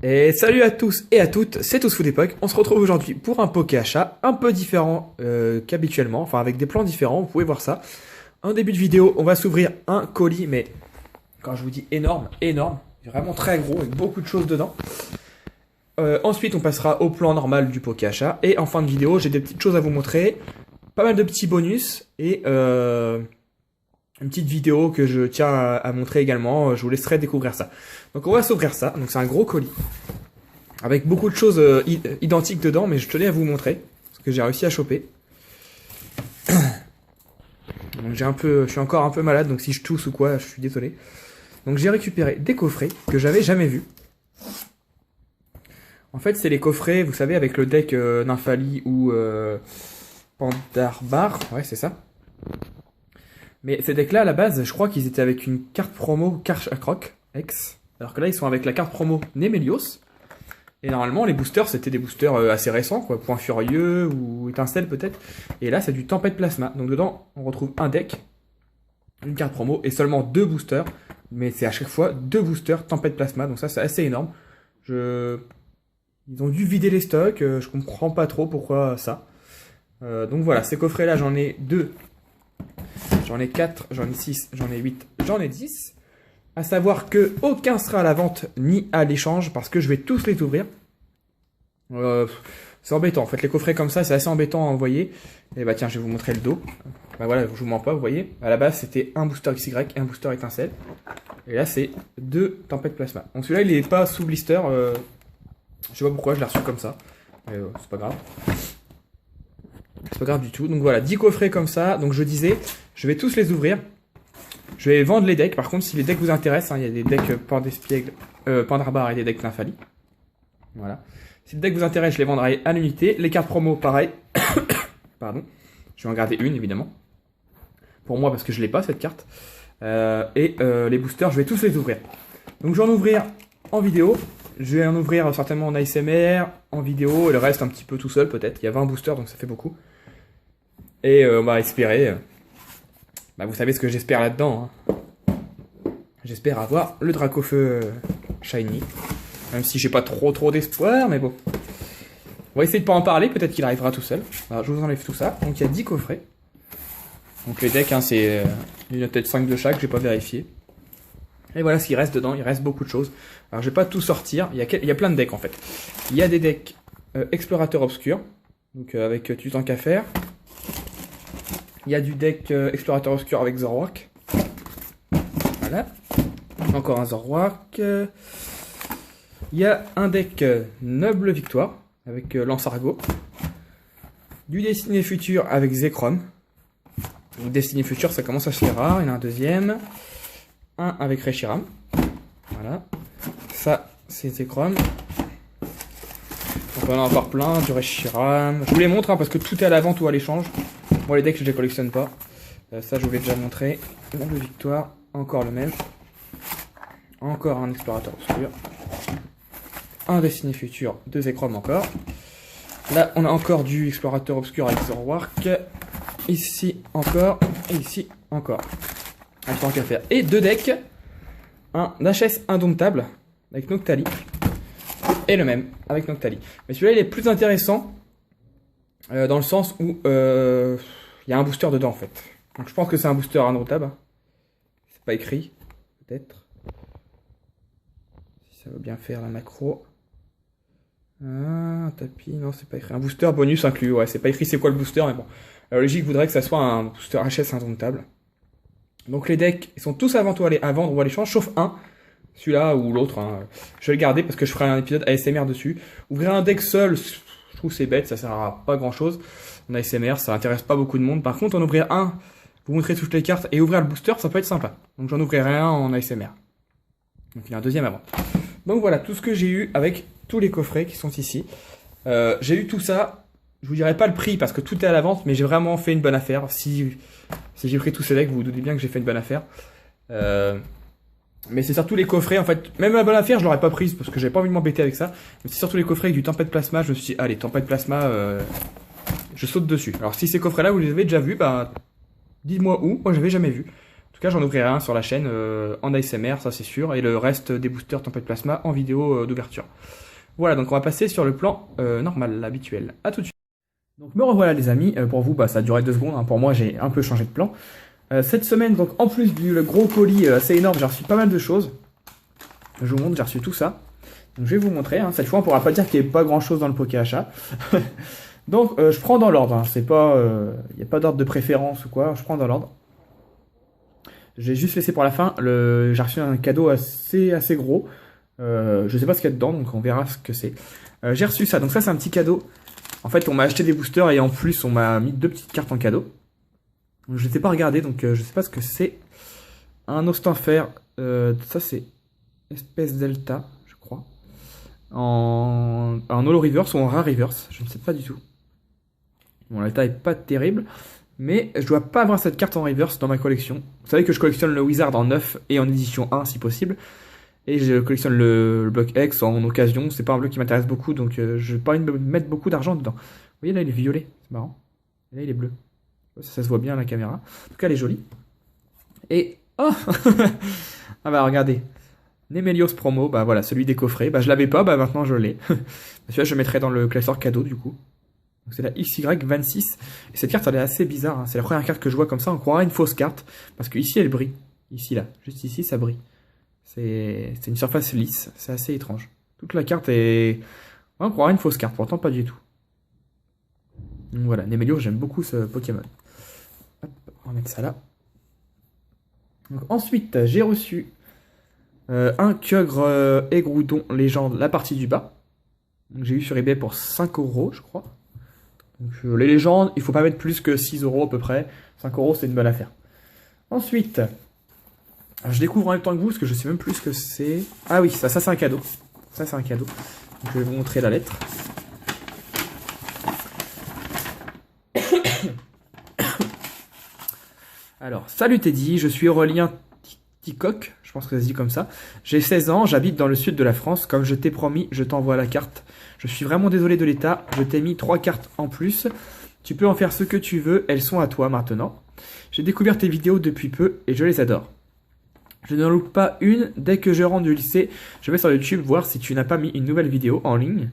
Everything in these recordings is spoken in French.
Et salut à tous et à toutes, c'est TousFootEpoque. On se retrouve aujourd'hui pour un poké achat un peu différent qu'habituellement, enfin avec des plans différents, vous pouvez voir ça. En début de vidéo, on va s'ouvrir un colis, mais quand je vous dis énorme, énorme, vraiment très gros, avec beaucoup de choses dedans. Ensuite, on passera au plan normal du poké achat. Et en fin de vidéo, j'ai des petites choses à vous montrer, pas mal de petits bonus et une petite vidéo que je tiens à montrer également. Je vous laisserai découvrir ça. Donc on va s'ouvrir ça. Donc c'est un gros colis avec beaucoup de choses identiques dedans, mais je tenais à vous montrer ce que j'ai réussi à choper. Donc je suis encore un peu malade, donc si je tousse ou quoi, je suis désolé. Donc j'ai récupéré des coffrets que j'avais jamais vus. En fait, c'est les coffrets, vous savez, avec le deck Nymphalie ou Pandarbar. Ouais, c'est ça. Mais ces decks-là, à la base, je crois qu'ils étaient avec une carte promo Karchakroc X. Alors que là, ils sont avec la carte promo Nemelios. Et normalement, les boosters, c'était des boosters assez récents, quoi. Point Furieux ou Étincelle, peut-être. Et là, c'est du Tempête Plasma. Donc dedans, on retrouve un deck, une carte promo et seulement 2 boosters. Mais c'est à chaque fois 2 boosters Tempête Plasma. Donc ça, c'est assez énorme. Ils ont dû vider les stocks. Je comprends pas trop pourquoi ça. Donc voilà, ces coffrets-là, j'en ai 2. J'en ai 4, j'en ai 6, j'en ai 8, j'en ai 10. À savoir que aucun sera à la vente ni à l'échange parce que je vais tous les ouvrir. C'est embêtant. En fait, les coffrets comme ça, c'est assez embêtant à envoyer. Et bah tiens, je vais vous montrer le dos. Bah voilà, je vous mens pas, vous voyez. À la base, c'était un booster XY et un booster étincelle. Et là, c'est 2 tempêtes plasma. Donc celui-là, il est pas sous blister. Je sais pas pourquoi, je l'ai reçu comme ça. Mais c'est pas grave. C'est pas grave du tout. Donc voilà, 10 coffrets comme ça. Donc je disais, je vais tous les ouvrir. Je vais vendre les decks. Par contre, si les decks vous intéressent, hein, il y a des decks Pandarbar et des decks Nymphalie. Voilà. Si le deck vous intéresse, je les vendrai à l'unité. Les cartes promo, pareil. Pardon. Je vais en garder une, évidemment. Pour moi, parce que je l'ai pas, cette carte. Les boosters, je vais tous les ouvrir. Donc je vais en ouvrir en vidéo. Je vais en ouvrir certainement en ASMR, en vidéo, et le reste un petit peu tout seul peut-être. Il y a 20 boosters, donc ça fait beaucoup. Et on va espérer... vous savez ce que j'espère là-dedans. Hein. J'espère avoir le Dracofeu Shiny. Même si j'ai pas trop d'espoir, mais bon. On va essayer de pas en parler, peut-être qu'il arrivera tout seul. Alors je vous enlève tout ça. Donc il y a 10 coffrets. Donc les decks, hein, c'est... il y en a peut-être 5 de chaque, j'ai pas vérifié. Et voilà ce qu'il reste dedans, il reste beaucoup de choses. Alors je vais pas tout sortir, il y a plein de decks en fait. Il y a des decks Explorateur Obscur, donc avec Tutankafer. Il y a du deck Explorateur Obscur avec Zoroark. Voilà. Encore un Zoroark. Il y a un deck Noble Victoire avec Lance-Argot. Du Destiné Futur avec Zekrom. Donc Destiné Futur, ça commence à se faire rare. Il y en a un deuxième. Un avec Reshiram. Voilà. Ça, c'est Zekrom. Donc on en a encore plein. Du Reshiram. Je vous les montre hein, parce que tout est à la vente ou à l'échange. Moi, les decks, je les collectionne pas. Ça, je vous l'ai déjà montré. Noble Victoire. Encore le même. Encore un Explorateur Obscur. Un Destiné Futur. 2 Zekrom encore. Là, on a encore du Explorateur Obscur avec Zoroark. Ici encore. Et ici encore. Tant qu'à faire. Et 2 decks. Un HS Indomptable avec Noctali. Et le même avec Noctali. Mais celui-là, il est plus intéressant. Dans le sens où il y a un booster dedans en fait. Donc je pense que c'est un booster Indomptable. C'est pas écrit. Peut-être. Si ça veut bien faire la macro. Un tapis. Non, c'est pas écrit. Un booster bonus inclus. Ouais, c'est pas écrit c'est quoi le booster. Mais bon. La logique voudrait que ça soit un booster HS Indomptable. Donc les decks, ils sont tous à vendre ou à l'échange, sauf un, celui-là ou l'autre. Hein. Je vais le garder parce que je ferai un épisode ASMR dessus. Ouvrir un deck seul, je trouve c'est bête, ça sert à pas grand-chose. En ASMR, ça intéresse pas beaucoup de monde. Par contre, en ouvrir un, vous montrer toutes les cartes et ouvrir le booster, ça peut être sympa. Donc j'en ouvrirai un en ASMR. Donc il y a un deuxième avant. Donc voilà, tout ce que j'ai eu avec tous les coffrets qui sont ici. J'ai eu tout ça. Je vous dirai pas le prix parce que tout est à la vente, mais j'ai vraiment fait une bonne affaire. Si j'ai pris tous ces decks, vous vous doutez bien que j'ai fait une bonne affaire. Mais c'est surtout les coffrets, en fait. Même la bonne affaire, je l'aurais pas prise parce que j'avais pas envie de m'embêter avec ça. Mais c'est surtout les coffrets avec du Tempête Plasma. Je me suis dit, allez, Tempête Plasma, je saute dessus. Alors si ces coffrets-là, vous les avez déjà vus, bah, dites-moi où. Moi, j'avais jamais vu. En tout cas, j'en ouvrirai un sur la chaîne en ASMR, ça c'est sûr, et le reste des boosters Tempête Plasma en vidéo d'ouverture. Voilà, donc on va passer sur le plan normal, l'habituel. A tout de suite. Donc me revoilà les amis, pour vous ça a duré 2 secondes, hein. Pour moi j'ai un peu changé de plan. Cette semaine, donc en plus du gros colis assez énorme, j'ai reçu pas mal de choses. Je vous montre, j'ai reçu tout ça. Donc je vais vous montrer, hein. Cette fois on pourra pas dire qu'il n'y ait pas grand chose dans le poké achat. Donc je prends dans l'ordre, hein. C'est pas, il n'y a pas d'ordre de préférence ou quoi, je prends dans l'ordre. J'ai juste laissé pour la fin, j'ai reçu un cadeau assez gros. Je sais pas ce qu'il y a dedans, donc on verra ce que c'est. J'ai reçu ça, donc ça c'est un petit cadeau. En fait on m'a acheté des boosters et en plus on m'a mis 2 petites cartes en cadeau. Donc, je ne sais pas regarder, donc je sais pas ce que c'est. Un Ostenfer, ça c'est espèce Delta, je crois. En holo reverse ou en rare reverse, je ne sais pas du tout. Bon, l'état est pas terrible, mais je dois pas avoir cette carte en reverse dans ma collection. Vous savez que je collectionne le Wizard en 9 et en édition 1 si possible. Et je collectionne le bloc X en occasion. C'est pas un bloc qui m'intéresse beaucoup, donc je n'ai pas envie de mettre beaucoup d'argent dedans. Vous voyez là, il est violet, c'est marrant. Et là, il est bleu. Ça se voit bien à la caméra. En tout cas, elle est jolie. Et... oh ah bah regardez. Nemelios promo, bah voilà, celui des coffrets. Bah je l'avais pas, bah maintenant je l'ai. Celui-là, je le mettrai dans le classeur cadeau du coup. Donc c'est la XY26. Et cette carte, elle est assez bizarre, hein. C'est la première carte que je vois comme ça. On croirait une fausse carte. Parce que ici, elle brille. Ici, là. Juste ici, ça brille. C'est une surface lisse. C'est assez étrange. Toute la carte est... on croirait une fausse carte. Pourtant, pas du tout. Donc voilà, Nemelios, j'aime beaucoup ce Pokémon. Hop, on va mettre ça là. Donc, ensuite, j'ai reçu un Kyogre Aigrodon Légende, la partie du bas. J'ai eu sur eBay pour 5 €, je crois. Donc, les légendes, il faut pas mettre plus que 6 € à peu près. 5 €, c'est une bonne affaire. Ensuite, je découvre en même temps que vous, parce que je sais même plus ce que c'est. Ah oui, ça c'est un cadeau. Ça c'est un cadeau. Donc, je vais vous montrer la lettre. Alors, salut Teddy, je suis Aurélien Ticoc, je pense que ça se dit comme ça. J'ai 16 ans, j'habite dans le sud de la France. Comme je t'ai promis, je t'envoie la carte. Je suis vraiment désolé de l'état, je t'ai mis 3 cartes en plus. Tu peux en faire ce que tu veux, elles sont à toi maintenant. J'ai découvert tes vidéos depuis peu et je les adore. Je ne loupe pas une, dès que je rentre du lycée, je vais sur YouTube voir si tu n'as pas mis une nouvelle vidéo en ligne.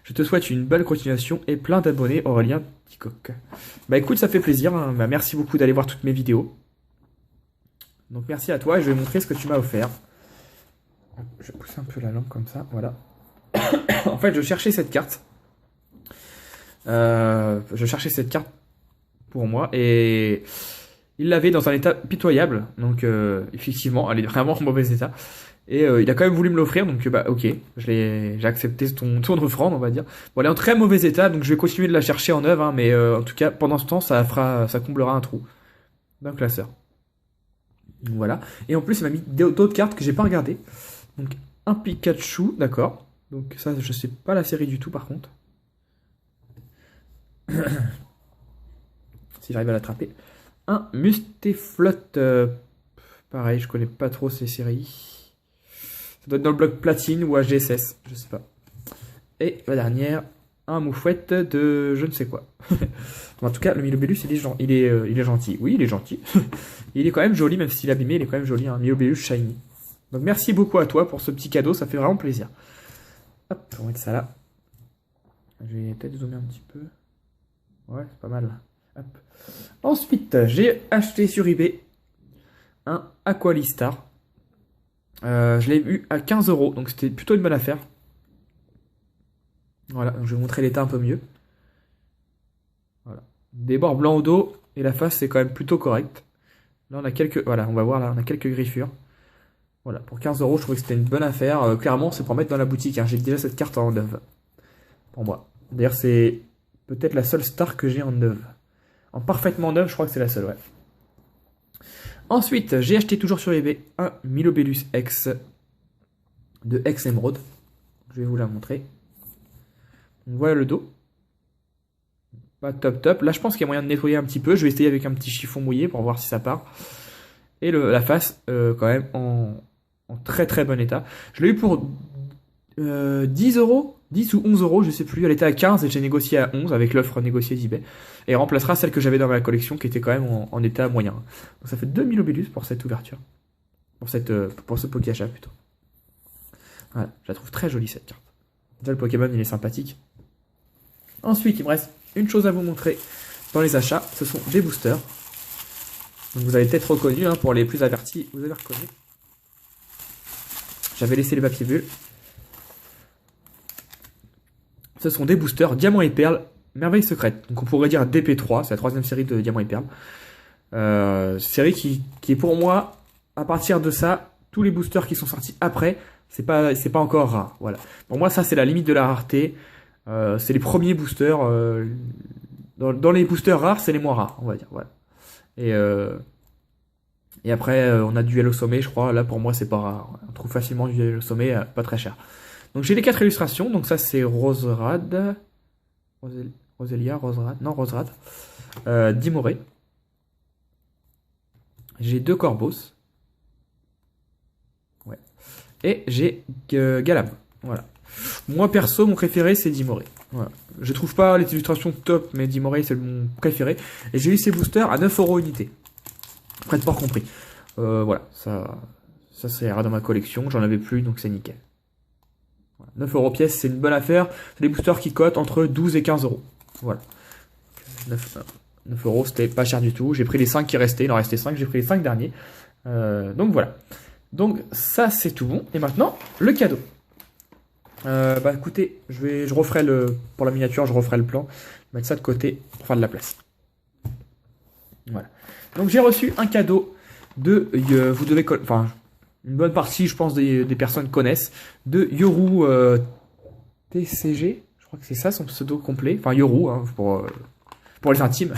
Je te souhaite une bonne continuation et plein d'abonnés, Aurélien Ticoc. Bah écoute, ça fait plaisir, hein. Bah, merci beaucoup d'aller voir toutes mes vidéos. Donc merci à toi et je vais montrer ce que tu m'as offert. Je vais pousser un peu la lampe comme ça, voilà. En fait, je cherchais cette carte. Je cherchais cette carte pour moi et il l'avait dans un état pitoyable. Donc effectivement, elle est vraiment en mauvais état. Et il a quand même voulu me l'offrir, donc bah ok, j'ai accepté ton offrande, on va dire. Bon, elle est en très mauvais état, donc je vais continuer de la chercher en œuvre, hein, mais en tout cas, pendant ce temps, ça comblera un trou d'un classeur. Donc, voilà. Et en plus, il m'a mis d'autres cartes que j'ai pas regardées. Donc un Pikachu, d'accord. Donc ça, je sais pas la série du tout, par contre. Si j'arrive à l'attraper. Un Mustaflot, pareil, je connais pas trop ces séries. Ça doit être dans le bloc platine ou HGSS, je sais pas. Et la dernière, un Moufouette de je ne sais quoi. En tout cas, le Milobellus, il est gentil. Oui, il est gentil. Il est quand même joli, même s'il est abîmé, il est quand même joli. Un Milobellus shiny. Donc merci beaucoup à toi pour ce petit cadeau, ça fait vraiment plaisir. Hop, on va mettre ça là. Je vais peut-être zoomer un petit peu. Ouais, c'est pas mal. Hop. Ensuite, j'ai acheté sur eBay un Aqualistar. Je l'ai eu à 15 €, donc c'était plutôt une bonne affaire. Voilà, donc je vais vous montrer l'état un peu mieux. Voilà. Des bords blancs au dos, et la face c'est quand même plutôt correct. Là on a quelques, voilà, on va voir là, on a quelques griffures. Voilà, pour 15 €, je trouvais que c'était une bonne affaire. Clairement, c'est pour mettre dans la boutique, hein. J'ai déjà cette carte en neuve. Pour moi. D'ailleurs, c'est peut-être la seule star que j'ai en neuve. En parfaitement neuve, je crois que c'est la seule, ouais. Ensuite, j'ai acheté toujours sur eBay un Milobellus X de X Emerald. Je vais vous la montrer. Donc, voilà le dos. Pas top. Là, je pense qu'il y a moyen de nettoyer un petit peu. Je vais essayer avec un petit chiffon mouillé pour voir si ça part. Et la face, quand même, en très bon état. Je l'ai eu pour 10 €. 10 ou 11 euros, je sais plus. Elle était à 15 et j'ai négocié à 11 avec l'offre négociée d'eBay. Et elle remplacera celle que j'avais dans ma collection qui était quand même en état moyen. Donc ça fait 2000 Obélus pour cette ouverture. Pour ce Pokéachat plutôt. Voilà, je la trouve très jolie cette carte. Déjà le Pokémon il est sympathique. Ensuite il me reste une chose à vous montrer dans les achats. Ce sont des boosters. Donc vous avez peut-être reconnu, hein, pour les plus avertis, vous avez reconnu. J'avais laissé les papiers bulles. Ce sont des boosters Diamant et Perle, Merveille Secrète. Donc on pourrait dire DP3, c'est la troisième série de Diamant et Perle. Série qui est pour moi, à partir de ça, tous les boosters qui sont sortis après, c'est pas encore rare. Voilà. Pour moi, ça c'est la limite de la rareté. C'est les premiers boosters. Dans les boosters rares, c'est les moins rares, on va dire. Voilà. Et après, on a Duel au sommet, je crois. Là, pour moi, c'est pas rare. On trouve facilement Duel au sommet, pas très cher. Donc j'ai les 4 illustrations. Donc ça, c'est Roserad. Roserad. Dimoré. J'ai 2 Corvos. Ouais. Et j'ai Galam. Voilà. Moi, perso, mon préféré, c'est Dimoré. Voilà. Je trouve pas les illustrations top, mais Dimoré, c'est mon préféré. Et j'ai eu ces boosters à 9 € unité. Frais de port compris. Voilà, ça ira dans ma collection. J'en avais plus, donc c'est nickel. Voilà. 9 € pièce, c'est une bonne affaire. C'est des boosters qui cotent entre 12 et 15 €. Voilà. 9 €, c'était pas cher du tout. J'ai pris les 5 qui restaient. Il en restait 5. J'ai pris les 5 derniers. Donc voilà. Donc ça, c'est tout bon. Et maintenant, le cadeau. Bah écoutez, je referai pour la miniature, je referai le plan. Je vais mettre ça de côté pour faire de la place. Voilà. Donc j'ai reçu un cadeau de, vous devez, enfin, une bonne partie, je pense, des personnes connaissent, de Yoru TCG, je crois que c'est ça son pseudo complet, enfin Yoru, hein, pour les intimes.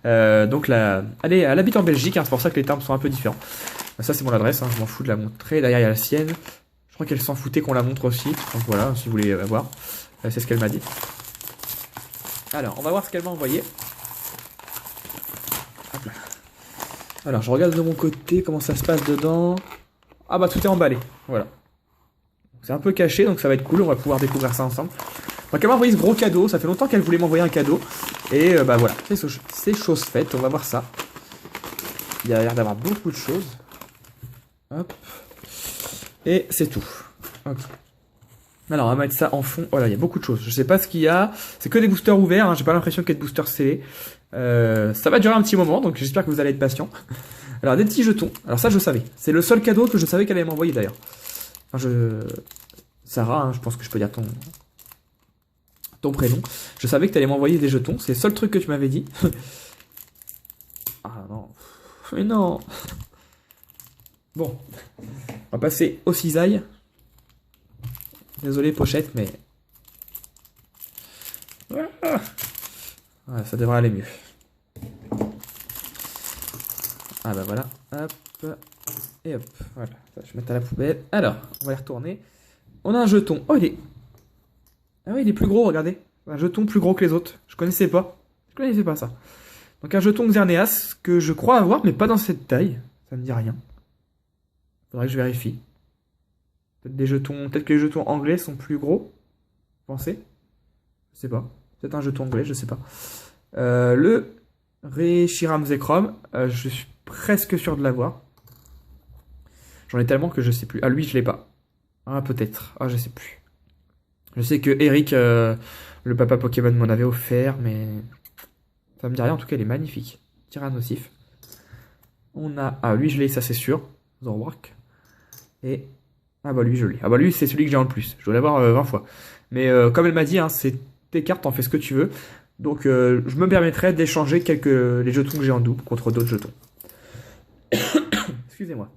Donc là, elle habite en Belgique, hein, c'est pour ça que les termes sont un peu différents. Ça c'est mon adresse, hein, je m'en fous de la montrer, derrière il y a la sienne. Je crois qu'elle s'en foutait qu'on la montre aussi, donc voilà, si vous voulez voir, c'est ce qu'elle m'a dit. Alors, on va voir ce qu'elle m'a envoyé. Alors, je regarde de mon côté comment ça se passe dedans. Ah bah tout est emballé, voilà. C'est un peu caché, donc ça va être cool, on va pouvoir découvrir ça ensemble. Donc elle m'a envoyé ce gros cadeau, ça fait longtemps qu'elle voulait m'envoyer un cadeau. Et bah voilà, c'est chose faite, on va voir ça. Il y a l'air d'avoir beaucoup de choses. Hop. Et c'est tout. Ok. Alors on va mettre ça en fond. Voilà, il y a beaucoup de choses. Je sais pas ce qu'il y a. C'est que des boosters ouverts, hein. J'ai pas l'impression qu'il y ait de boosters scellés. Ça va durer un petit moment, donc j'espère que vous allez être patient. Alors des petits jetons. Alors ça je savais. C'est le seul cadeau que je savais qu'elle allait m'envoyer d'ailleurs. Enfin, Sarah, hein, je pense que je peux dire ton prénom. Je savais que tu allais m'envoyer des jetons. C'est le seul truc que tu m'avais dit. Ah non. Mais non. Bon. On va passer au cisaille. Désolé pochette, mais... Ah, ça devrait aller mieux. Ah bah voilà. Hop. Et hop. Voilà. Ça, je vais mettre à la poubelle. Alors, on va les retourner. On a un jeton. Oh, il est... Ah oui, il est plus gros, regardez. Un jeton plus gros que les autres. Je connaissais pas. Je connaissais pas ça. Donc un jeton Xerneas que je crois avoir, mais pas dans cette taille. Ça me dit rien. Faudrait que je vérifie. Peut-être que les jetons anglais sont plus gros. Vous pensez? Je sais pas. Peut-être un jeton anglais, je sais pas. Le Reshiram Zekrom, je suis presque sûr de l'avoir. J'en ai tellement que je sais plus. Ah, lui, je l'ai pas. Ah, peut-être. Ah, je sais plus. Je sais que Eric, le papa Pokémon, m'en avait offert, mais ça me dit rien. En tout cas, il est magnifique. Tyrannosif. On a... Ah, lui, je l'ai, ça c'est sûr. Zorwak. Et... Ah bah lui, je l'ai. Ah bah lui, c'est celui que j'ai en le plus. Je dois l'avoir 20 fois. Mais comme elle m'a dit, hein, c'est tes cartes, t'en fais ce que tu veux. Donc, je me permettrai d'échanger les jetons que j'ai en double contre d'autres jetons. Excusez-moi.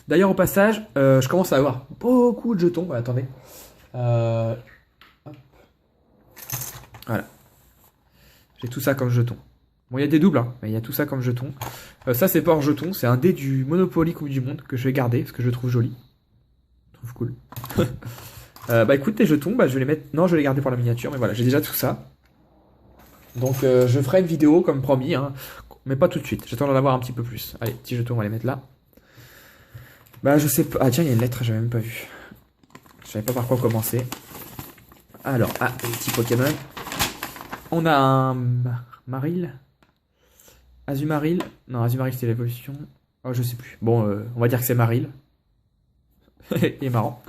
D'ailleurs, au passage, je commence à avoir beaucoup de jetons. Ouais, attendez. Hop. Voilà. J'ai tout ça comme jeton. Bon, il y a des doubles, hein, mais il y a tout ça comme jeton. Ça, c'est pas hors jeton. C'est un dé du Monopoly Coupe du Monde que je vais garder parce que je le trouve joli. Je trouve cool. Bah écoute, tes jetons, bah, je vais les mettre... Non, je vais les garder pour la miniature, mais voilà, j'ai déjà tout ça. Donc, je ferai une vidéo comme promis, hein, mais pas tout de suite. J'attends d'en avoir un petit peu plus. Allez, petits jetons, on va les mettre là. Bah, je sais pas... Ah tiens, il y a une lettre, j'avais même pas vu. Je savais pas par quoi commencer. Alors, ah, les petits Pokémon. On a un Maril. Azumaril. Non, Azumaril c'était l'évolution. Oh, je sais plus. Bon, on va dire que c'est Maril. Il est marrant.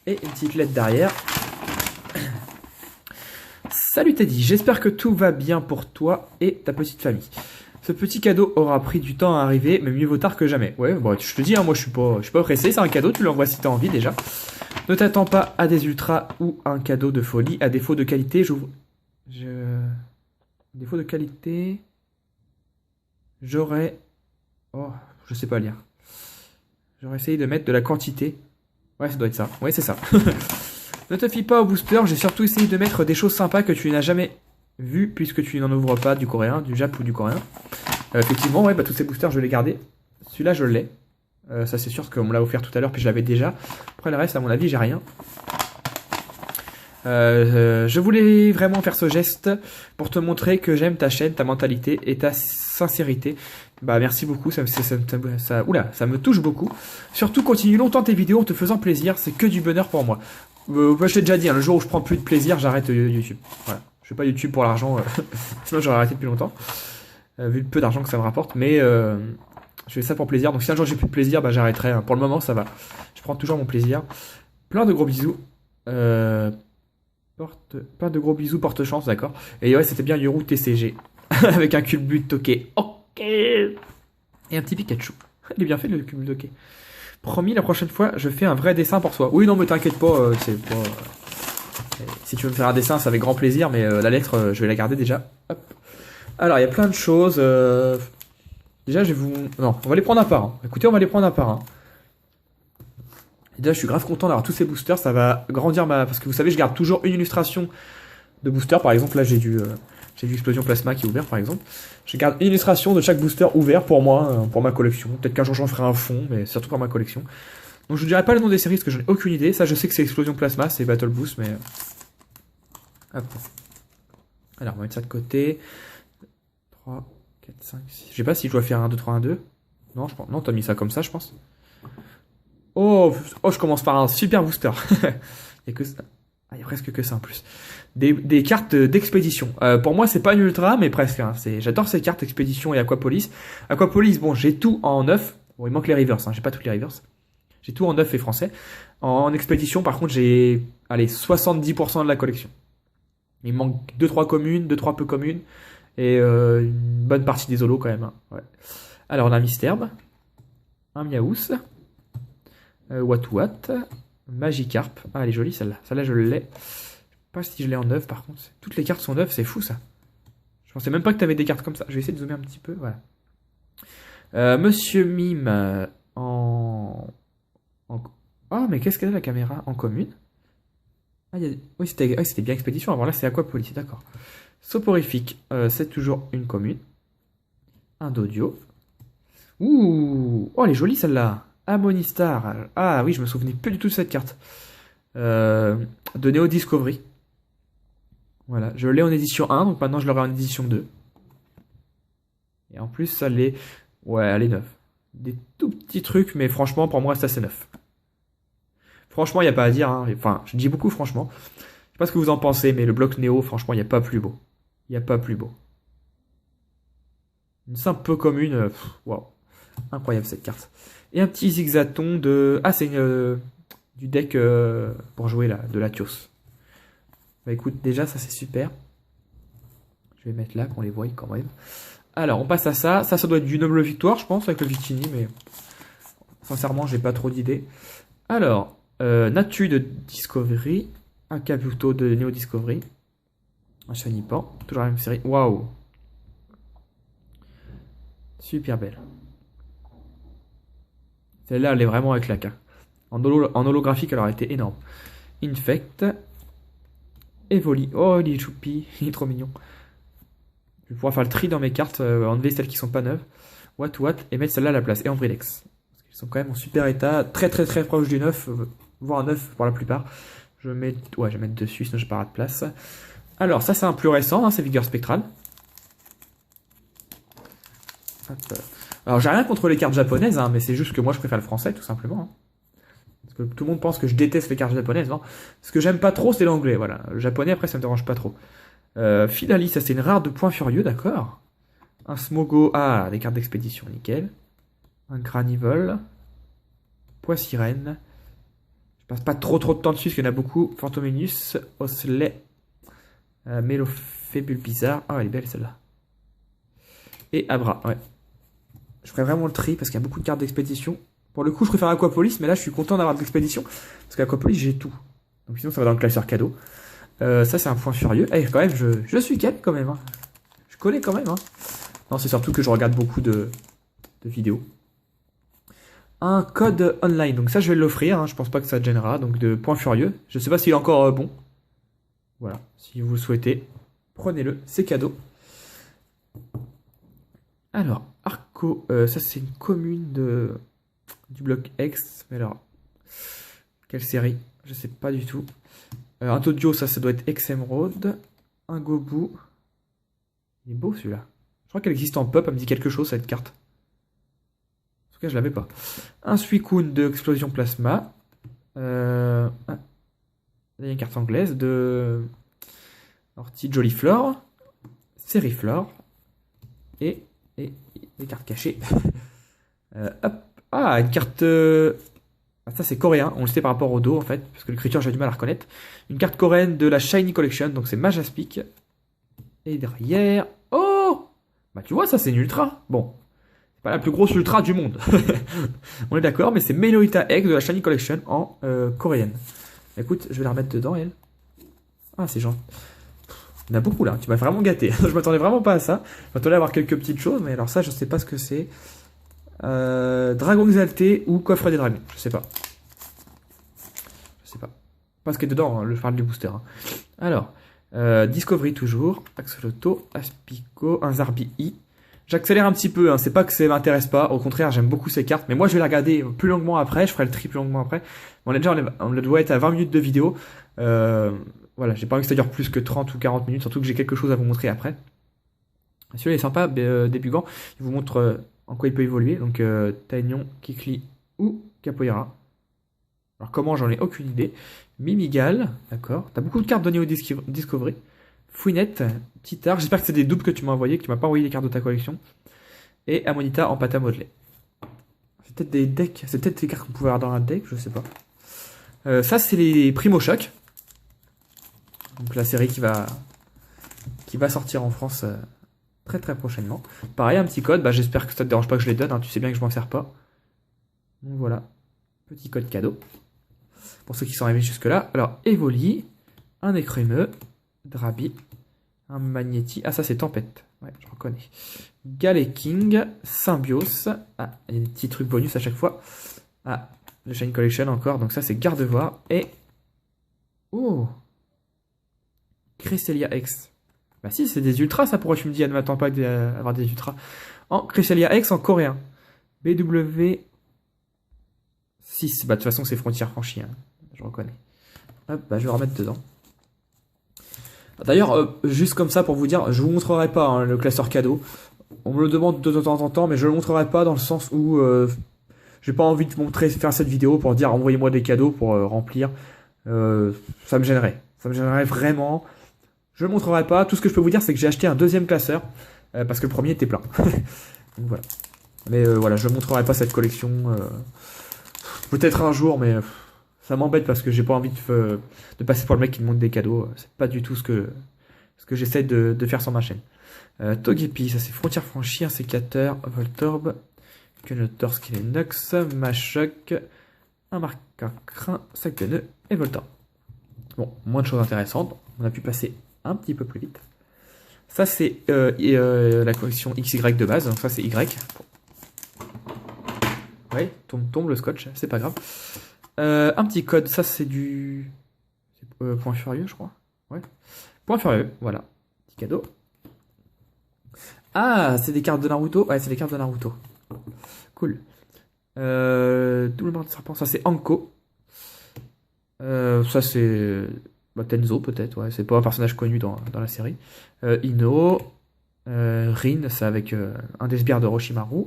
Et une petite lettre derrière. Salut Teddy, j'espère que tout va bien pour toi et ta petite famille. Ce petit cadeau aura pris du temps à arriver, mais mieux vaut tard que jamais. Ouais, bon, je te dis, hein, moi je suis pas pressé, c'est un cadeau, tu l'envoies si t'as envie déjà. Ne t'attends pas à des ultras ou un cadeau de folie. À défaut de qualité, Défaut de qualité... J'aurais... Oh, je sais pas lire. J'aurais essayé de mettre de la quantité. Ouais, ça doit être ça. Ouais, c'est ça. Ne te fie pas au booster, j'ai surtout essayé de mettre des choses sympas que tu n'as jamais vues, puisque tu n'en ouvres pas du coréen, du jap ou du coréen. Effectivement, ouais, bah tous ces boosters, je vais les garder. Celui-là, je l'ai. Ça, c'est sûr qu'on me l'a offert tout à l'heure, puis je l'avais déjà. Après, le reste, à mon avis, j'ai rien. Je voulais vraiment faire ce geste pour te montrer que j'aime ta chaîne, ta mentalité et ta sincérité. Bah merci beaucoup, ça me touche beaucoup. Surtout continue longtemps tes vidéos en te faisant plaisir, c'est que du bonheur pour moi. Je t'ai déjà dit, hein, le jour où je prends plus de plaisir, j'arrête YouTube. Voilà. Je fais pas YouTube pour l'argent, sinon j'aurais arrêté depuis longtemps. Vu le peu d'argent que ça me rapporte, mais je fais ça pour plaisir. Donc si un jour j'ai plus de plaisir, bah j'arrêterai. Hein. Pour le moment, ça va. Je prends toujours mon plaisir. Plein de gros bisous. Plein de gros bisous, porte chance, d'accord. Et ouais, c'était bien Yoru TCG. Avec un culbute toqué. Ok. Et un petit Pikachu. Il est bien fait le culbute toqué. Promis, la prochaine fois, je fais un vrai dessin pour toi. Oui, non, mais t'inquiète pas, c'est pas... Si tu veux me faire un dessin, c'est avec grand plaisir, mais la lettre, je vais la garder déjà. Hop. Alors, il y a plein de choses. Déjà, je vais vous... Non, on va les prendre un par un. Écoutez, on va les prendre un par un. Déjà, je suis grave content d'avoir tous ces boosters. Ça va grandir ma... Parce que vous savez, je garde toujours une illustration de booster. Par exemple, là, j'ai du Explosion Plasma qui est ouvert, par exemple. Je garde une illustration de chaque booster ouvert pour moi, pour ma collection. Peut-être qu'un jour, j'en ferai un fond, mais surtout pour ma collection. Donc, je ne dirai pas le nom des séries parce que j'en ai aucune idée. Ça, je sais que c'est Explosion Plasma, c'est Battle Boost, mais... Hop. Alors, on va mettre ça de côté. 3, 4, 5, 6... Je sais pas si je dois faire un 2, 3, 1, 2. Non, je pense... Non, t'as mis ça comme ça, je pense. Oh, je commence par un super booster. Il y a que ça. Ah, il y a presque que ça en plus. Des cartes d'expédition. Pour moi, c'est pas une ultra, mais presque. Hein. J'adore ces cartes expédition et Aquapolis. Aquapolis, bon, j'ai tout en neuf. Bon, il manque les rivers, hein. J'ai pas toutes les rivers. J'ai tout en neuf et français. En expédition, par contre, j'ai 70% de la collection. Il me manque 2-3 communes, 2-3 peu communes. Et une bonne partie des holos quand même. Hein. Ouais. Alors, on a un Misterbe. Un Miaous. What, Magikarp. Ah, elle est jolie celle-là. Celle-là, je l'ai. Je sais pas si je l'ai en neuf par contre. Toutes les cartes sont neuves, c'est fou ça. Je pensais même pas que tu avais des cartes comme ça. Je vais essayer de zoomer un petit peu. Voilà. Monsieur Mime en... Oh, mais qu'est-ce qu'elle a la caméra en commune? Ah, oui, c'était bien Expédition. Avant là, c'est Aquapolis, d'accord. Soporifique, c'est toujours une commune. Un Dodio. Ouh! Oh, elle est jolie celle-là. Amonistar. Ah oui, je me souvenais plus du tout de cette carte. De Neo Discovery. Voilà, je l'ai en édition 1, donc maintenant je l'aurai en édition 2. Et en plus, ça l'est... Ouais, elle est neuve. Des tout petits trucs, mais franchement, pour moi, ça c'est neuf. Franchement, il n'y a pas à dire. Hein. Enfin, je dis beaucoup, franchement. Je sais pas ce que vous en pensez, mais le bloc Neo, franchement, il n'y a pas plus beau. Il n'y a pas plus beau. Une simple peu commune. Waouh. Incroyable cette carte. Et un petit zigzaton de... Ah, c'est du deck pour jouer là, de Latios. Bah écoute, déjà, ça c'est super. Je vais mettre là, qu'on les voie quand même. Alors, on passe à ça. Ça doit être du Noble Victoire, je pense, avec le Victini, mais... Sincèrement, j'ai pas trop d'idées. Alors, Natu de Discovery. Un Kabuto de Neo Discovery. Un Chanipan. Toujours la même série. Waouh. Super belle. Celle-là, elle est vraiment à claque. Hein. En holographique, elle aurait été énorme. Infect. Evoli. Oh, il est choupi. Il est trop mignon. Je vais pouvoir faire le tri dans mes cartes, enlever celles qui sont pas neuves. What, et mettre celle-là à la place. Et Ambrilex. Parce qu'ils sont quand même en super état. Très proche du neuf. Voire un neuf pour la plupart. Je vais mettre dessus, sinon j'ai pas de place. Alors, ça, c'est un plus récent. Hein, c'est Vigueur Spectrale. Alors, j'ai rien contre les cartes japonaises, hein, mais c'est juste que moi, je préfère le français, tout simplement. Hein. que tout le monde pense que je déteste les cartes japonaises, non. Ce que j'aime pas trop, c'est l'anglais, voilà. Le japonais, après, ça me dérange pas trop. Filali, ça c'est une rare de points furieux, d'accord. Un Smogo, ah, des cartes d'expédition, nickel. Un Granivel. Poissirène. Je passe pas trop de temps dessus, parce qu'il y en a beaucoup. Fantominus, Osley, Mélophébules ah, elle est belle celle-là. Et Abra, ouais. Je ferai vraiment le tri, parce qu'il y a beaucoup de cartes d'expédition. Pour le coup, je préfère Aquapolis, mais là, je suis content d'avoir de l'expédition. Parce qu'Aquapolis, j'ai tout. Donc sinon, ça va dans le classeur cadeau. Ça, c'est un point furieux. Eh, quand même, je suis calme quand même. Hein. Je connais quand même. Hein. Non, c'est surtout que je regarde beaucoup de vidéos. Un code online. Donc ça, je vais l'offrir. Hein. Je pense pas que ça te gênera. Donc de point furieux. Je sais pas s'il est encore bon. Voilà. Si vous le souhaitez, prenez-le. C'est cadeau. Alors, Arco. Ça, c'est une commune du bloc X. Mais alors, quelle série? Je sais pas du tout. Un Todio, ça doit être Emerald. Un Gobu. Il est beau celui-là. Je crois qu'elle existe en pop, elle me dit quelque chose cette carte. En tout cas, je l'avais pas. Un Suicune de Explosion Plasma. Là, il y a une carte anglaise de Orti Jollyflore. Seriflore. Et des cartes cachées. Hop. Ah, une carte. Ah, ça c'est coréen, on le sait par rapport au dos en fait, parce que l'écriture j'ai du mal à reconnaître. Une carte coréenne de la Shiny Collection, donc c'est Majaspic. Et derrière. Oh! Bah tu vois, ça c'est une ultra. Bon. C'est pas la plus grosse ultra du monde. On est d'accord, mais c'est Meloita X de la Shiny Collection en coréenne. Écoute, je vais la remettre dedans elle. Ah, c'est gentil. Il y en a beaucoup là, tu m'as vraiment gâté. Je m'attendais vraiment pas à ça. Je m'attendais à avoir quelques petites choses, mais alors ça je sais pas ce que c'est. Dragon exalté ou coffre des dragons, je sais pas. Je sais pas. Pas ce qu'il y a dedans, hein, je parle du booster. Hein. Alors, Discovery toujours, Axolotl, Aspico, un Zarbi-I. J'accélère un petit peu, hein, c'est pas que ça m'intéresse pas, au contraire j'aime beaucoup ces cartes, mais moi je vais la regarder plus longuement après, je ferai le tri plus longuement après. On est déjà, on doit être à 20 minutes de vidéo. Voilà, j'ai pas envie que ça dure plus que 30 ou 40 minutes, surtout que j'ai quelque chose à vous montrer après. Celui-là est sympa, débugant, il vous montre en quoi il peut évoluer, donc Taignon, Kikli ou Capoeira. Alors comment, j'en ai aucune idée. Mimigal, d'accord. T'as beaucoup de cartes données au Discovery. Fouinette, Titar, j'espère que c'est des doubles que tu m'as envoyé, que tu m'as pas envoyé les cartes de ta collection. Et Amonita en pâte à modeler. C'est peut-être des decks, c'est peut-être des cartes qu'on pouvait avoir dans un deck, je sais pas. Ça c'est les Primo Shock. Donc la série qui va sortir en France très très prochainement. Pareil, un petit code, bah, j'espère que ça te dérange pas que je les donne, hein. Tu sais bien que je m'en sers pas. Donc voilà, petit code cadeau. Pour ceux qui sont arrivés jusque là. Alors, Evoli, un écrumeux, Drabi, un Magnéti. Ah, ça c'est Tempête. Ouais, je reconnais. Galeking, Symbios. Ah, il y a des petits trucs bonus à chaque fois. Ah, le Shine Collection encore. Donc ça c'est Gardevoir. Et. Oh! Cresselia X. Bah si, c'est des ultras ça. Pourquoi tu me dis, elle ne m'attend pas d'avoir des ultras? En Cresselia X en coréen. BW. 6. Bah de toute façon c'est frontière franchie. Hein. Je reconnais. Hop, bah je vais remettre dedans. D'ailleurs, juste comme ça pour vous dire, je vous montrerai pas hein, le classeur cadeau. On me le demande de temps en temps, mais je le montrerai pas dans le sens où j'ai pas envie de montrer, faire cette vidéo pour dire envoyez-moi des cadeaux pour remplir. Ça me gênerait. Ça me gênerait vraiment. Je le montrerai pas. Tout ce que je peux vous dire, c'est que j'ai acheté un deuxième classeur parce que le premier était plein. Donc voilà. Mais voilà, je ne montrerai pas cette collection. Peut-être un jour, mais ça m'embête parce que j'ai pas envie de passer pour le mec qui me montre des cadeaux. C'est pas du tout ce que j'essaie de faire sur ma chaîne. Togepi, ça c'est Frontière Franchie, un sécateur, Voltorb, Quenotor, Skillenox, Machoc, un marqueur crin, sac de nœud et Voltorb. Bon, moins de choses intéressantes. On a pu passer un petit peu plus vite. Ça c'est la collection XY de base, donc ça c'est Y. Ouais, tombe le scotch, c'est pas grave. Un petit code, ça c'est du... Point Furieux je crois. Ouais. Point Furieux, voilà. Petit cadeau. Ah, c'est des cartes de Naruto. Ouais, c'est des cartes de Naruto. Cool. Doublement de serpent, ça c'est Anko. Ça c'est... Bah, Tenzo peut-être, ouais. C'est pas un personnage connu dans la série. Ino. Rin, c'est avec un des sbires de Orochimaru.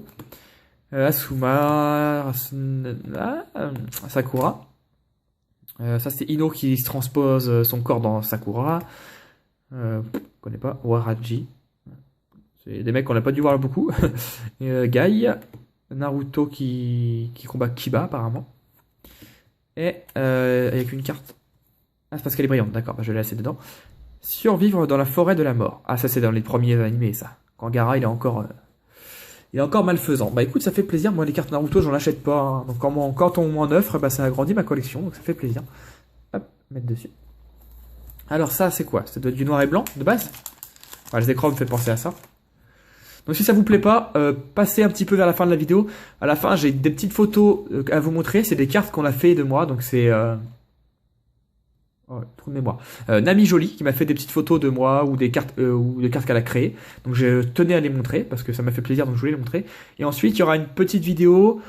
Asuma. Sakura. Ça, c'est Ino qui se transpose son corps dans Sakura. Je connais pas. Waraji. C'est des mecs qu'on n'a pas dû voir beaucoup. Guy. Naruto qui combat Kiba, apparemment. Et avec une carte. Ah, c'est parce qu'elle est brillante, d'accord, bah, je vais la laisser dedans. Survivre dans la forêt de la mort. Ah, ça, c'est dans les premiers animés, ça. Quand Gaara, il est encore malfaisant. Bah écoute, ça fait plaisir. Moi, les cartes Naruto, j'en achète pas. Hein. Donc quand on m'en offre, bah, ça agrandit ma collection. Donc ça fait plaisir. Hop, mettre dessus. Alors ça, c'est quoi? Ça doit être du noir et blanc, de base. Enfin, les écrans me fait penser à ça. Donc si ça vous plaît pas, passez un petit peu vers la fin de la vidéo. À la fin, j'ai des petites photos à vous montrer. C'est des cartes qu'on a fait de moi. Donc c'est... Oh, trou de mémoire. Nami Jolie qui m'a fait des petites photos de moi ou des cartes qu'elle a créées. Donc je tenais à les montrer parce que ça m'a fait plaisir, donc je voulais les montrer. Et ensuite, il y aura une petite vidéo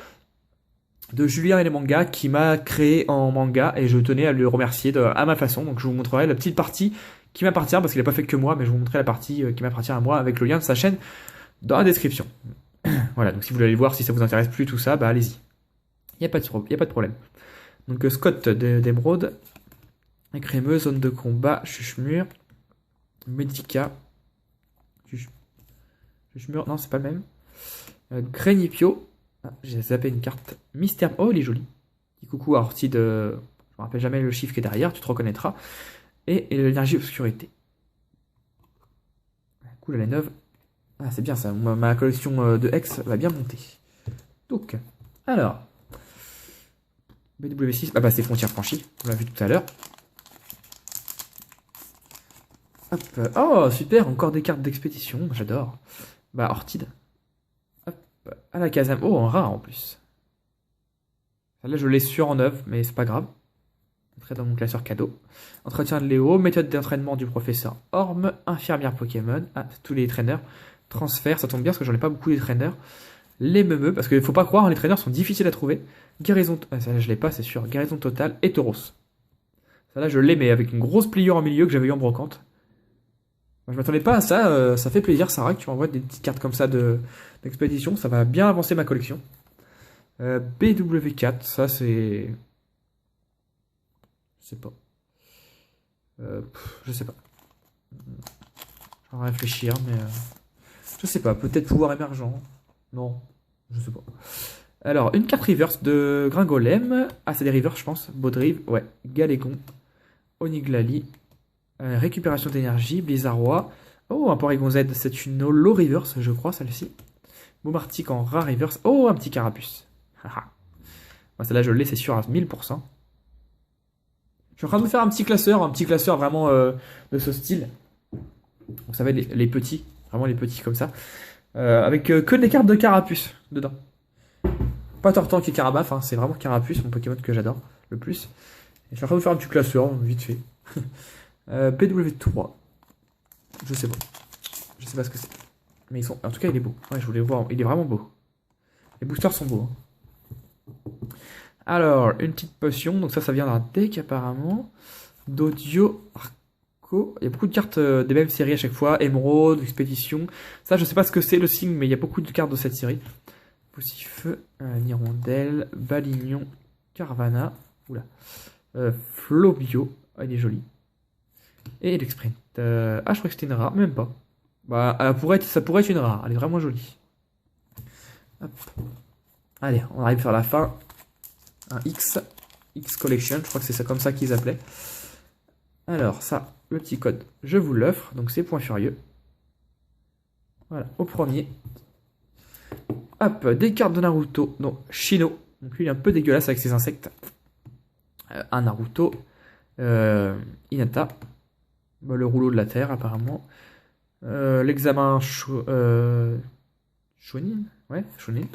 de Julien et les mangas qui m'a créé en manga et je tenais à le remercier à ma façon. Donc je vous montrerai la petite partie qui m'appartient parce qu'il n'a pas fait que moi, mais je vous montrerai la partie qui m'appartient à moi avec le lien de sa chaîne dans la description. Voilà, donc si vous voulez aller voir, si ça vous intéresse plus tout ça, bah allez-y. Il n'y a pas de problème. Donc Scott d'Emeraude. Crémeux, zone de combat, Chuchemur, Medica, Chuchemur, non c'est pas le même. Greinipio, j'ai zappé une carte. Mystère, oh il est joli. Petit coucou à Orti de, je me rappelle jamais le chiffre qui est derrière, tu te reconnaîtras. Et l'énergie obscurité. Cool, elle est neuve. Ah c'est bien ça, ma collection de Hex va bien monter. Donc, alors, BW6, bah c'est frontières franchies, on l'a vu tout à l'heure. Hop. Oh, super, encore des cartes d'expédition, j'adore. Bah, Ortide. Hop, à la Kazam. Oh, en rare en plus. Là, je l'ai sur en 9, mais c'est pas grave. Entrer dans mon classeur cadeau. Entretien de Léo, méthode d'entraînement du professeur Orme, infirmière Pokémon. Ah, tous les traîneurs. Transfert, ça tombe bien parce que j'en ai pas beaucoup des traîneurs. Les meumeux, parce qu'il faut pas croire, les traîneurs sont difficiles à trouver. Guérison, ça là, je l'ai pas, c'est sûr. Guérison totale et Tauros. Ça là, je l'ai, mais avec une grosse pliure en milieu que j'avais eu en brocante. Je m'attendais pas à ça, ça fait plaisir Sarah que tu m'envoies des petites cartes comme ça d'expédition, ça va bien avancer ma collection. BW4, ça c'est... Je sais pas. Je sais pas. Je vais réfléchir, mais... Je sais pas, peut-être pouvoir émergent. Non, je sais pas. Alors, une carte reverse de Gringolem. Ah, c'est des reverse, je pense. Baudrive, ouais. Galégon. Oniglali. Récupération d'énergie, Blizzardroid. Oh, un Porygon Z, c'est une low reverse, je crois, celle-ci. Bomartic en rare reverse. Oh, un petit Carapuce. Celle-là, je l'ai, c'est sûr, à 1000%. Je suis en train de me faire un petit classeur vraiment de ce style. Vous savez, les petits, vraiment les petits comme ça. Avec que des cartes de Carapuce dedans. Pas Tortan qui est Carabaf, hein, c'est vraiment Carapuce, mon Pokémon que j'adore le plus. Et je suis en train de me faire un petit classeur, vite fait. BW3. Je sais pas. Je sais pas ce que c'est. Mais ils sont. En tout cas, il est beau. Ouais, je voulais voir. Il est vraiment beau. Les boosters sont beaux. Hein. Alors, une petite potion. Donc ça vient d'un deck apparemment. D'audio Arco. Il y a beaucoup de cartes des mêmes séries à chaque fois. Émeraude, Expédition. Ça, je sais pas ce que c'est le signe, mais il y a beaucoup de cartes de cette série. Poussifeu, Nirondelle, Balignon, Carvana. Oula. Flobio. Ah, il est joli. Et l'exprint. Ah, je crois que c'était une rare, même pas. Bah, ça pourrait être une rare. Elle est vraiment jolie. Hop. Allez, on arrive vers la fin. Un X Collection, je crois que c'est ça comme ça qu'ils appelaient. Alors, ça, le petit code, je vous l'offre. Donc, c'est Point Furieux. Voilà, au premier. Hop, des cartes de Naruto. Donc, Shino. Donc, lui, il est un peu dégueulasse avec ses insectes. Un Naruto. Hinata. Le rouleau de la Terre, apparemment. L'examen Shonin. Ouais, Shonin.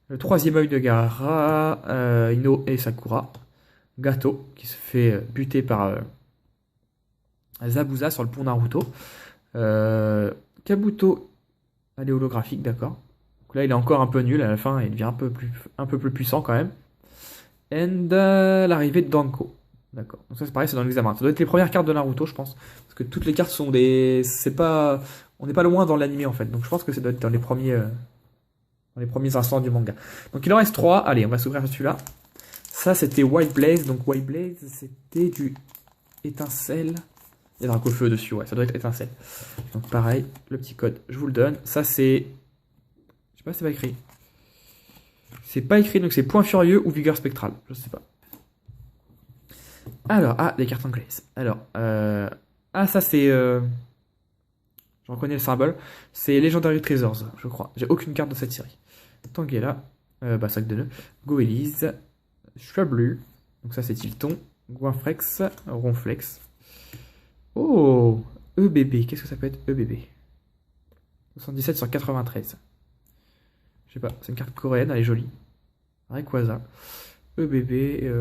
Le troisième œil de Gaara. Ino et Sakura. Gato, qui se fait buter par Zabuza sur le pont Naruto. Kabuto, elle est holographique, d'accord. Donc là, il est encore un peu nul. À la fin, il devient un peu plus puissant quand même. And l'arrivée de Danko. D'accord. Donc ça c'est pareil, c'est dans l'examen. Ça doit être les premières cartes de Naruto, je pense. Parce que toutes les cartes sont des... On n'est pas loin dans l'anime en fait. Donc je pense que ça doit être dans les premiers instants du manga. Donc il en reste 3. Allez, on va s'ouvrir celui-là. Ça, c'était White Blaze. Donc, White Blaze, c'était du étincelle. Il y a Dracofeu dessus, ouais, ça doit être étincelle. Donc, pareil, le petit code, je vous le donne. Ça, c'est. Je sais pas si c'est pas écrit. C'est pas écrit, donc c'est point furieux ou vigueur spectrale. Je sais pas. Alors, ah, les cartes anglaises. Alors, ah, ça, c'est. Je reconnais le symbole. C'est Legendary Treasures, je crois. J'ai aucune carte de cette série. Tangela, sac de nœuds. Goélise, Chablu. Donc ça c'est Tilton. Goinfrex, Ronflex. Oh, EBB. Qu'est-ce que ça peut être EBB? 77 sur 93. Je sais pas, c'est une carte coréenne, elle est jolie. Rayquaza. EBB,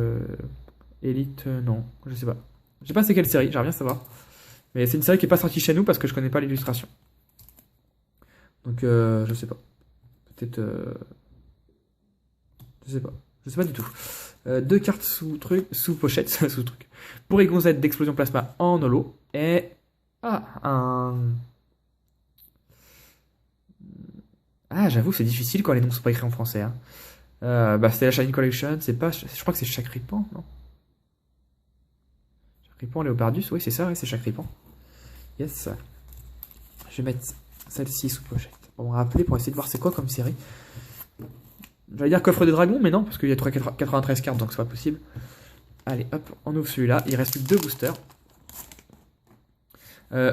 Elite, non, je sais pas. Je sais pas c'est quelle série, j'aimerais bien savoir. Mais c'est une série qui est pas sortie chez nous parce que je connais pas l'illustration. Donc je sais pas. Peut-être. Je sais pas. Je sais pas du tout. Deux cartes sous truc, sous pochette, sous truc. Pour Gonzette d'explosion plasma en holo. Et. Ah, un. Ah, j'avoue, c'est difficile quand les noms sont pas écrits en français. Hein. C'était la Shiny Collection, c'est pas. Je crois que c'est Chakripan, non? Chakripan, Léopardus, oui, c'est ça, ouais, c'est Chakripan. Yes. Je vais mettre celle-ci sous pochette. Pour me rappeler, pour essayer de voir c'est quoi comme série. J'allais dire coffre des dragons, mais non, parce qu'il y a 93 cartes, donc c'est pas possible. Allez, hop, on ouvre celui-là. Il reste plus que 2 boosters.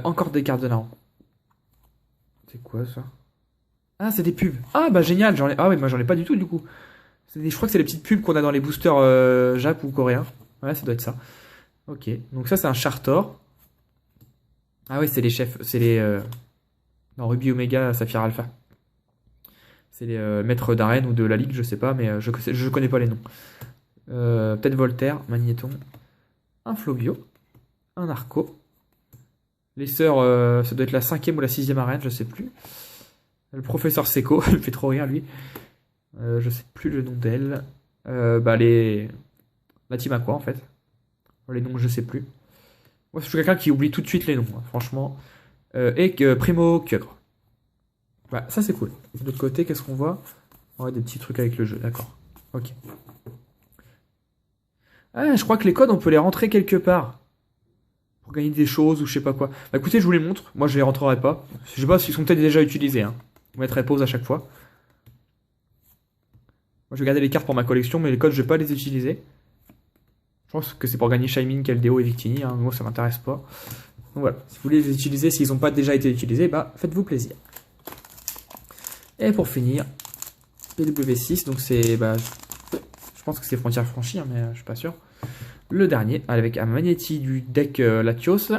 Encore des cartes de Naran. C'est quoi ça? Ah, c'est des pubs. Ah, bah génial. Ah, oui, moi j'en ai pas du tout, du coup. Je crois que c'est les petites pubs qu'on a dans les boosters Jap ou coréens. Ouais, ça doit être ça. Ok, donc ça, c'est un Chartor. Ah, oui, c'est les chefs. C'est les. Dans Ruby Omega, Saphir Alpha. C'est les maîtres d'arène ou de la ligue, je sais pas, mais je connais pas les noms. Peut-être Voltaire, Magnéton, un Flobio, un Arco. Les sœurs, ça doit être la 5e ou la 6e arène, je sais plus. Le professeur Seco, il me fait trop rire lui. Je sais plus le nom d'elle. La team à quoi en fait? Les noms, je sais plus. Moi, je suis quelqu'un qui oublie tout de suite les noms, hein, franchement. Et Primo Kyogre. Bah, ça c'est cool. De l'autre côté, qu'est-ce qu'on voit? Ouais, des petits trucs avec le jeu, d'accord. Ok. Ah, je crois que les codes, on peut les rentrer quelque part. Pour gagner des choses ou je sais pas quoi. Bah écoutez, je vous les montre. Moi, je les rentrerai pas. Je sais pas s'ils sont peut-être déjà utilisés. Hein. Je mettrai pause à chaque fois. Moi, je vais garder les cartes pour ma collection, mais les codes, je vais pas les utiliser. Je pense que c'est pour gagner Shaymin, Keldeo et Victini. Hein. Moi, ça m'intéresse pas. Donc voilà. Si vous voulez les utiliser, s'ils n'ont pas déjà été utilisés, bah faites-vous plaisir. Et pour finir, PW6, donc c'est, je pense que c'est frontière franchie, hein, mais je suis pas sûr. Le dernier, avec un Magnéti du deck Latios.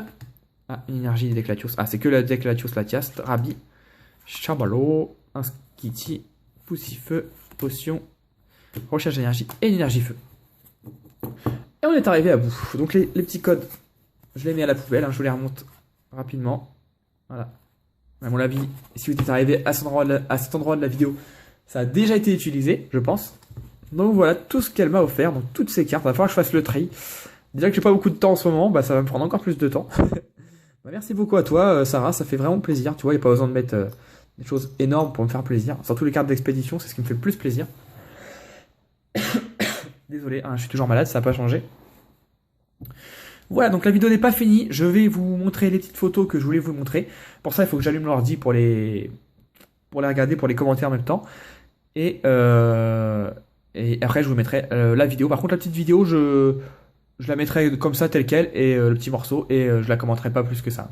Ah, une énergie du deck Latios. Ah, c'est que le deck Latios Latias, Rabi, Charbalo, un Skitty, Poussifeu, Potion, Recherche d'énergie et une énergie feu. Et on est arrivé à bout. Donc les petits codes, je les mets à la poubelle, hein, je vous les remonte rapidement. Voilà. À mon avis, si vous êtes arrivé à cet endroit de la vidéo, ça a déjà été utilisé, je pense. Donc voilà tout ce qu'elle m'a offert, donc toutes ces cartes. Il va falloir que je fasse le tri. Déjà que j'ai pas beaucoup de temps en ce moment, ça va me prendre encore plus de temps. Merci beaucoup à toi, Sarah, ça fait vraiment plaisir. Tu vois, il n'y a pas besoin de mettre des choses énormes pour me faire plaisir. Surtout les cartes d'expédition, c'est ce qui me fait le plus plaisir. Désolé, hein, je suis toujours malade, ça n'a pas changé. Voilà, donc la vidéo n'est pas finie. Je vais vous montrer les petites photos que je voulais vous montrer. Pour ça, il faut que j'allume l'ordi pour les regarder, pour les commenter en même temps. Et après, je vous mettrai la vidéo. Par contre, la petite vidéo, je la mettrai comme ça, telle quelle, et le petit morceau, et je la commenterai pas plus que ça.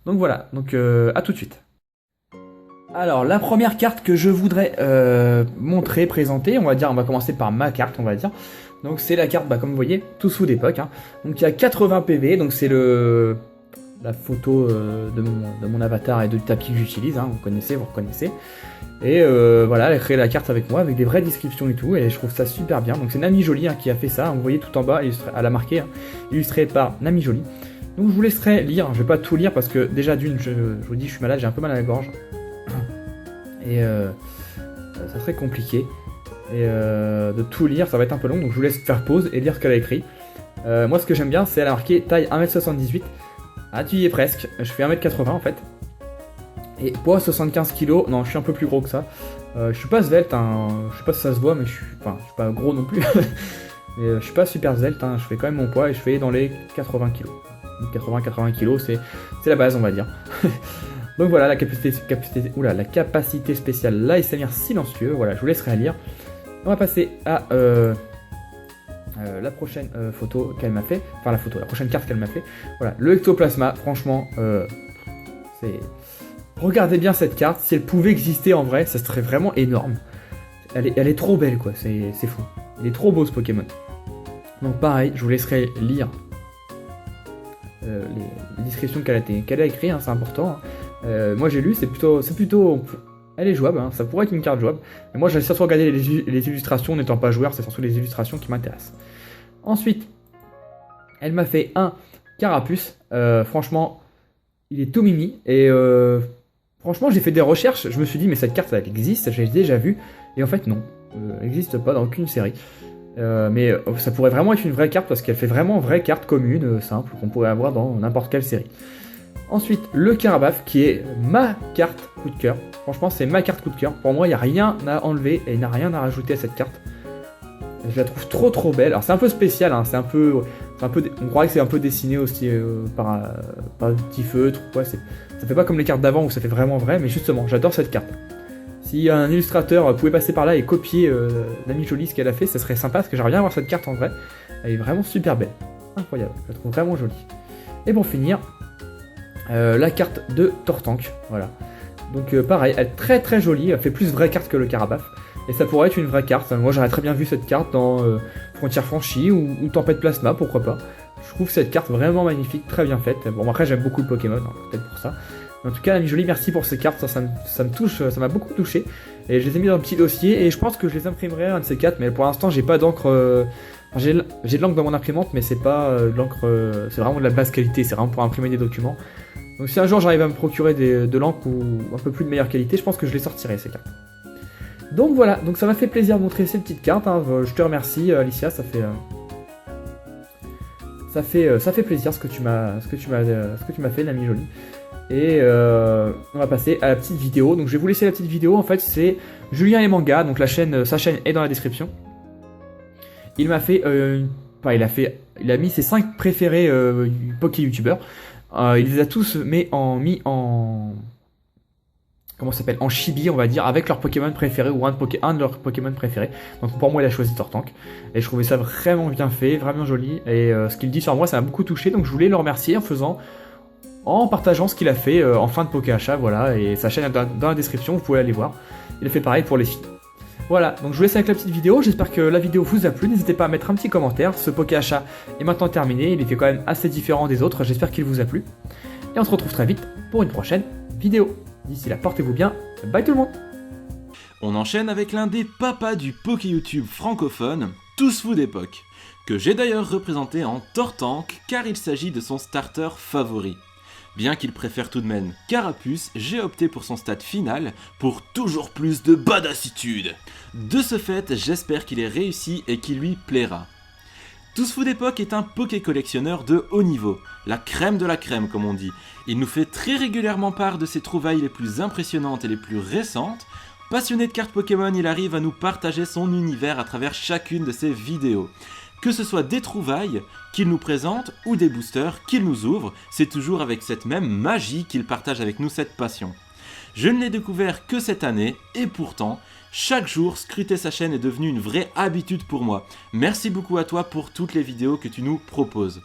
Donc voilà, donc à tout de suite. Alors, la première carte que je voudrais montrer, présenter, on va commencer par ma carte, on va dire. Donc c'est la carte, comme vous voyez, tout sous d'époque. Hein. Donc il y a 80 PV, donc c'est la photo de mon avatar et du tapis que j'utilise, hein, vous reconnaissez. Et voilà, elle a créé la carte avec moi, avec des vraies descriptions et tout, et je trouve ça super bien. Donc c'est Nami Jolie qui a fait ça, hein, vous voyez tout en bas, elle a marqué, hein, illustré par Nami Jolie. Donc je vous laisserai lire, je vais pas tout lire parce que déjà d'une, je vous dis, je suis malade, j'ai un peu mal à la gorge. Et ça serait compliqué. Et de tout lire, ça va être un peu long, donc je vous laisse faire pause et lire ce qu'elle a écrit. Moi, ce que j'aime bien, c'est elle a marqué taille 1m78. Ah, tu y es presque. Je fais 1m80 en fait. Et poids 75 kg. Non, je suis un peu plus gros que ça. Je suis pas svelte, hein. Je sais pas si ça se voit, mais je suis pas gros non plus. Mais je suis pas super svelte, hein, je fais quand même mon poids et je fais dans les 80 kg. 80-80 kg, c'est la base, on va dire. Donc voilà, la capacité spéciale, l'ASMR silencieux. Voilà, je vous laisserai à lire. On va passer à la prochaine photo qu'elle m'a fait. Enfin, la prochaine carte qu'elle m'a fait. Voilà, le ectoplasma, franchement, c'est... Regardez bien cette carte, si elle pouvait exister en vrai, ça serait vraiment énorme. Elle est trop belle, quoi, c'est fou. Il est trop beau ce Pokémon. Donc pareil, je vous laisserai lire les descriptions qu'elle a écrites, hein, c'est important. Hein. Moi j'ai lu, c'est plutôt... Elle est jouable, hein, ça pourrait être une carte jouable. Mais moi j'ai surtout regardé les illustrations, n'étant pas joueur, c'est surtout les illustrations qui m'intéressent. Ensuite, elle m'a fait un Carapuce. Franchement, il est tout mimi. Et franchement, j'ai fait des recherches, je me suis dit, mais cette carte elle existe, j'ai déjà vu. Et en fait, non, elle n'existe pas dans aucune série. Mais ça pourrait vraiment être une vraie carte parce qu'elle fait vraiment vraie carte commune, simple, qu'on pourrait avoir dans n'importe quelle série. Ensuite, le Carabaf qui est ma carte coup de cœur. Franchement, c'est ma carte coup de cœur. Pour moi, il n'y a rien à enlever et il n'y a rien à rajouter à cette carte. Je la trouve trop belle. Alors, c'est un peu spécial, hein, on croirait que c'est un peu dessiné aussi par un petit feutre. Ouais, ça fait pas comme les cartes d'avant où ça fait vraiment vrai, mais justement, j'adore cette carte. Si un illustrateur pouvait passer par là et copier Nami Jolie ce qu'elle a fait, ça serait sympa parce que j'aimerais bien avoir cette carte en vrai. Elle est vraiment super belle. Incroyable, je la trouve vraiment jolie. Et pour finir, la carte de Tortank. Voilà. Donc pareil, elle est très jolie, elle fait plus vraie carte que le Carabaf. Et ça pourrait être une vraie carte. Moi j'aurais très bien vu cette carte dans Frontières franchies ou Tempête Plasma, pourquoi pas. Je trouve cette carte vraiment magnifique, très bien faite. Bon après j'aime beaucoup le Pokémon, hein, peut-être pour ça. En tout cas, Nami Jolie, merci pour ces cartes, ça me touche, ça m'a beaucoup touché. Et je les ai mis dans un petit dossier et je pense que je les imprimerai un de ces quatre, mais pour l'instant j'ai pas d'encre. J'ai de l'encre dans mon imprimante, mais c'est pas de l'encre, c'est vraiment de la basse qualité, c'est vraiment pour imprimer des documents. Donc si un jour j'arrive à me procurer de l'encre ou un peu plus de meilleure qualité, je pense que je les sortirai ces cartes. Donc voilà, donc ça m'a fait plaisir de montrer ces petites cartes, hein. Je te remercie Alicia, ça fait plaisir ce que tu m'as fait, Nami Jolie. Et on va passer à la petite vidéo. Donc je vais vous laisser la petite vidéo. En fait, c'est Julien et Manga. Donc sa chaîne est dans la description. Il m'a fait, il a mis ses 5 préférés Poké YouTubeurs. Il les a tous mis en comment ça s'appelle, en chibi, on va dire, avec leur Pokémon préféré ou un de leurs Pokémon préférés. Donc pour moi, il a choisi Tortank. Et je trouvais ça vraiment bien fait, vraiment joli. Et ce qu'il dit sur moi, ça m'a beaucoup touché. Donc je voulais le remercier en partageant ce qu'il a fait en fin de Pokéachat, voilà, et sa chaîne est dans la description, vous pouvez aller voir. Il a fait pareil pour les filles. Voilà, donc je vous laisse avec la petite vidéo, j'espère que la vidéo vous a plu, n'hésitez pas à mettre un petit commentaire, ce Pokéachat est maintenant terminé, il était quand même assez différent des autres, j'espère qu'il vous a plu. Et on se retrouve très vite pour une prochaine vidéo. D'ici là, portez-vous bien, bye tout le monde. On enchaîne avec l'un des papas du Poké YouTube francophone, Tous Fous d'époque, que j'ai d'ailleurs représenté en Tortank car il s'agit de son starter favori. Bien qu'il préfère tout de même Carapuce, j'ai opté pour son stade final pour toujours plus de badassitude. De ce fait, j'espère qu'il est réussi et qu'il lui plaira. Tous Fous d'époque est un Poké collectionneur de haut niveau, la crème de la crème comme on dit. Il nous fait très régulièrement part de ses trouvailles les plus impressionnantes et les plus récentes. Passionné de cartes Pokémon, il arrive à nous partager son univers à travers chacune de ses vidéos. Que ce soit des trouvailles qu'il nous présente ou des boosters qu'il nous ouvre, c'est toujours avec cette même magie qu'il partage avec nous cette passion. Je ne l'ai découvert que cette année et pourtant, chaque jour, scruter sa chaîne est devenu une vraie habitude pour moi. Merci beaucoup à toi pour toutes les vidéos que tu nous proposes.